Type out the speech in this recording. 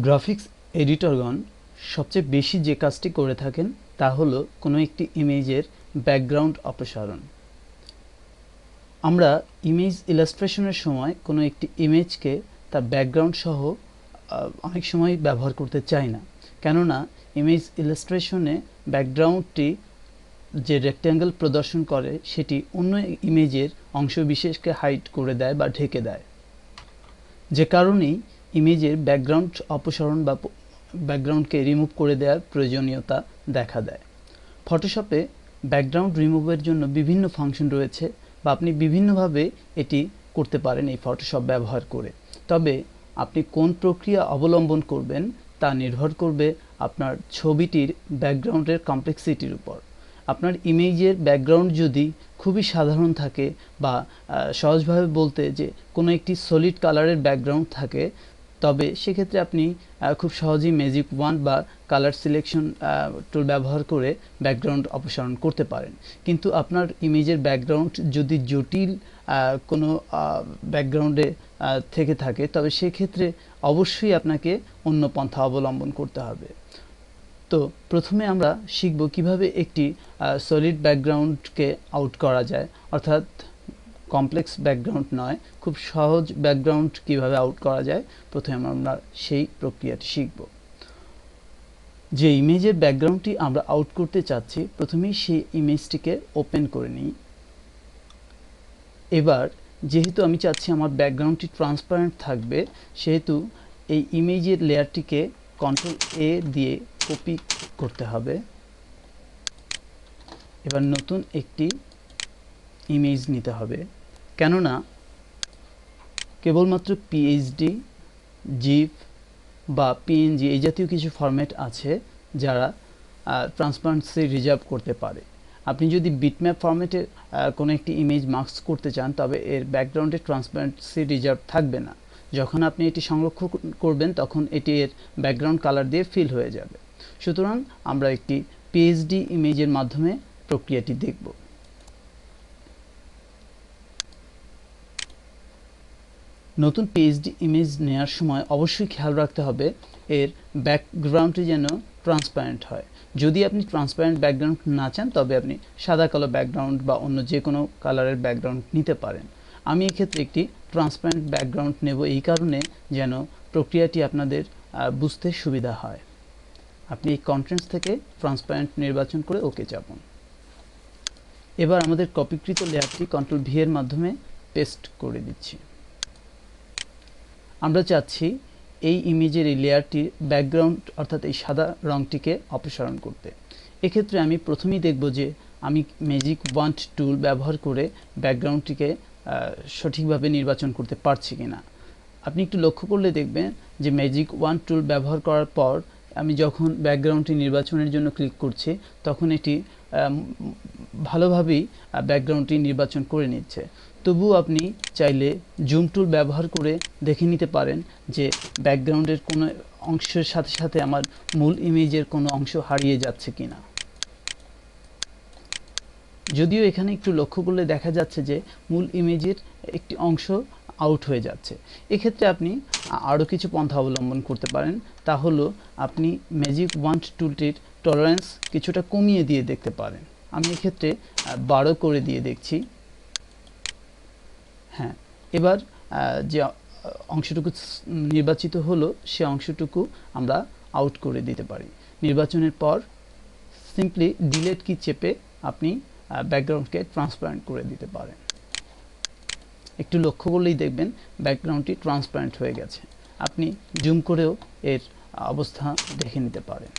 Graphics এডিটরগণ সবচেয়ে বেশি যে কাজটি করে থাকেন তা হলো কোনো একটি ইমেজের ব্যাকগ্রাউন্ড অপসারণ। আমরা ইমেজ ইলাস্ট্রেশনের সময় কোনো একটি ইমেজকে তার ব্যাকগ্রাউন্ড সহ অনেক সময় ব্যবহার করতে চাই না, কেননা ইমেজ ইলাস্ট্রেশনে ব্যাকগ্রাউন্ডটি যে রেক্ট্যাঙ্গেল প্রদর্শন করে সেটি অন্য ইমেজের অংশবিশেষকে হাইড করে দেয় বা ঢেকে দেয়, যে কারণেই ইমেজের ব্যাকগ্রাউন্ড অপসারণ বা ব্যাকগ্রাউন্ডকে রিমুভ করে দেওয়ার প্রয়োজনীয়তা দেখা দেয়। ফটোশপে ব্যাকগ্রাউন্ড রিমুভের জন্য বিভিন্ন ফাংশন রয়েছে বা আপনি বিভিন্নভাবে এটি করতে পারেন এই ফটোশপ ব্যবহার করে। তবে আপনি কোন প্রক্রিয়া অবলম্বন করবেন তা নির্ভর করবে আপনার ছবিটির ব্যাকগ্রাউন্ডের কমপ্লেক্সিটির উপর। আপনার ইমেজের ব্যাকগ্রাউন্ড যদি খুবই সাধারণ থাকে বা সহজভাবে বলতে যে কোনো একটি সলিড কালারের ব্যাকগ্রাউন্ড থাকে, তবে সেক্ষেত্রে আপনি খুব সহজেই ম্যাজিক ওয়ান্ড বা কালার সিলেকশন টুল ব্যবহার করে ব্যাকগ্রাউন্ড অপসারণ করতে পারেন। কিন্তু আপনার ইমেজের ব্যাকগ্রাউন্ড যদি জটিল কোনো ব্যাকগ্রাউন্ডে থেকে থাকে, তবে সেক্ষেত্রে অবশ্যই আপনাকে অন্য পন্থা অবলম্বন করতে হবে। তো প্রথমে আমরা শিখব কিভাবে একটি সলিড ব্যাকগ্রাউন্ডকে আউট করা যায়, অর্থাৎ কমপ্লেক্স ব্যাকগ্রাউন্ড নয়, খুব সহজ ব্যাকগ্রাউন্ড কিভাবে আউট করা যায় প্রথমে আমরা সেই প্রক্রিয়াটি শিখব। যে ইমেজের ব্যাকগ্রাউন্ডটি আমরা আউট করতে চাচ্ছি, প্রথমেই সেই ইমেজটিকে ওপেন করে নিই। এবার যেহেতু আমি চাচ্ছি আমার ব্যাকগ্রাউন্ডটি ট্রান্সপারেন্ট থাকবে, সেহেতু এই ইমেজের লেয়ারটিকে Ctrl+A দিয়ে কপি করতে হবে। এবার নতুন একটি ইমেজ নিতে হবে, কেননা কেবলমাত্র পিএইচডি, জিপ বা পিএনজি এই জাতীয় কিছু ফরম্যাট আছে যারা ট্রান্সপারেন্সি রিজার্ভ করতে পারে। আপনি যদি বিটম্যাপ ফরম্যাটে কোনো একটি ইমেজ মাস্ক করতে চান, তবে এর ব্যাকগ্রাউন্ডে ট্রান্সপারেন্সি রিজার্ভ থাকবে না। যখন আপনি এটি সংরক্ষণ করবেন তখন এটি এর ব্যাকগ্রাউন্ড কালার দিয়ে ফিল হয়ে যাবে। সুতরাং আমরা একটি পিএইচডি ইমেজের মাধ্যমে প্রক্রিয়াটি দেখব। নতুন পিএইচডি ইমেজ নেওয়ার সময় অবশ্যই খেয়াল রাখতে হবে এর ব্যাকগ্রাউন্ডটি যেন ট্রান্সপারেন্ট হয়। যদি আপনি ট্রান্সপারেন্ট ব্যাকগ্রাউন্ড না চান, তবে আপনি সাদা কালো ব্যাকগ্রাউন্ড বা অন্য যে কোনো কালারের ব্যাকগ্রাউন্ড নিতে পারেন। আমি এক্ষেত্রে একটি ট্রান্সপারেন্ট ব্যাকগ্রাউন্ড নেব এই কারণে যেন প্রক্রিয়াটি আপনাদের বুঝতে সুবিধা হয়। আপনি এই কন্ট্রাস্ট থেকে ট্রান্সপারেন্ট নির্বাচন করে ওকে চাপুন। এবার আমাদের কপিকৃত লেয়ারটি Ctrl+V এর মাধ্যমে পেস্ট করে দিচ্ছি। আমরা চাচ্ছি এই ইমেজের এই লেয়ারটির ব্যাকগ্রাউন্ড অর্থাৎ এই সাদা রঙটিকে অপসারণ করতে। এক্ষেত্রে আমি প্রথমেই দেখব যে আমি ম্যাজিক ওয়ান্ড টুল ব্যবহার করে ব্যাকগ্রাউন্ডটিকে সঠিকভাবে নির্বাচন করতে পারছি কিনা। আপনি একটু লক্ষ্য করলে দেখবেন যে ম্যাজিক ওয়ান্ড টুল ব্যবহার করার পর আমি যখন ব্যাকগ্রাউন্ডটি নির্বাচনের জন্য ক্লিক করছি, তখন এটি ভালোভাবেই ব্যাকগ্রাউন্ডটি নির্বাচন করে নিচ্ছে। তবুও আপনি চাইলে জুম টুল ব্যবহার করে দেখে নিতে পারেন যে ব্যাকগ্রাউন্ডের কোনো অংশের সাথে সাথে আমার মূল ইমেজের কোনো অংশ হারিয়ে যাচ্ছে কিনা। যদিও এখানে একটু লক্ষ্য করলে দেখা যাচ্ছে যে মূল ইমেজের একটি অংশ আউট হয়ে যাচ্ছে। এক্ষেত্রে আপনি আরও কিছু পন্থা অবলম্বন করতে পারেন। তা হলো আপনি ম্যাজিক ওয়ান্ড টুলটির টলারেন্স কিছুটা কমিয়ে দিয়ে দেখতে পারেন। আমি এক্ষেত্রে 12 করে দিয়ে দেখছি। হ্যাঁ, এবার যে অংশটুকু নির্বাচিত হলো সে অংশটুকু আমরা আউট করে দিতে পারি। নির্বাচনের পর সিম্পলি ডিলিট কি চেপে আপনি ব্যাকগ্রাউন্ডকে ট্রান্সপারেন্ট করে দিতে পারেন। একটু লক্ষ্য করলেই দেখবেন ব্যাকগ্রাউন্ডটি ট্রান্সপারেন্ট হয়ে গেছে। আপনি জুম করেও এর অবস্থা দেখে নিতে পারেন।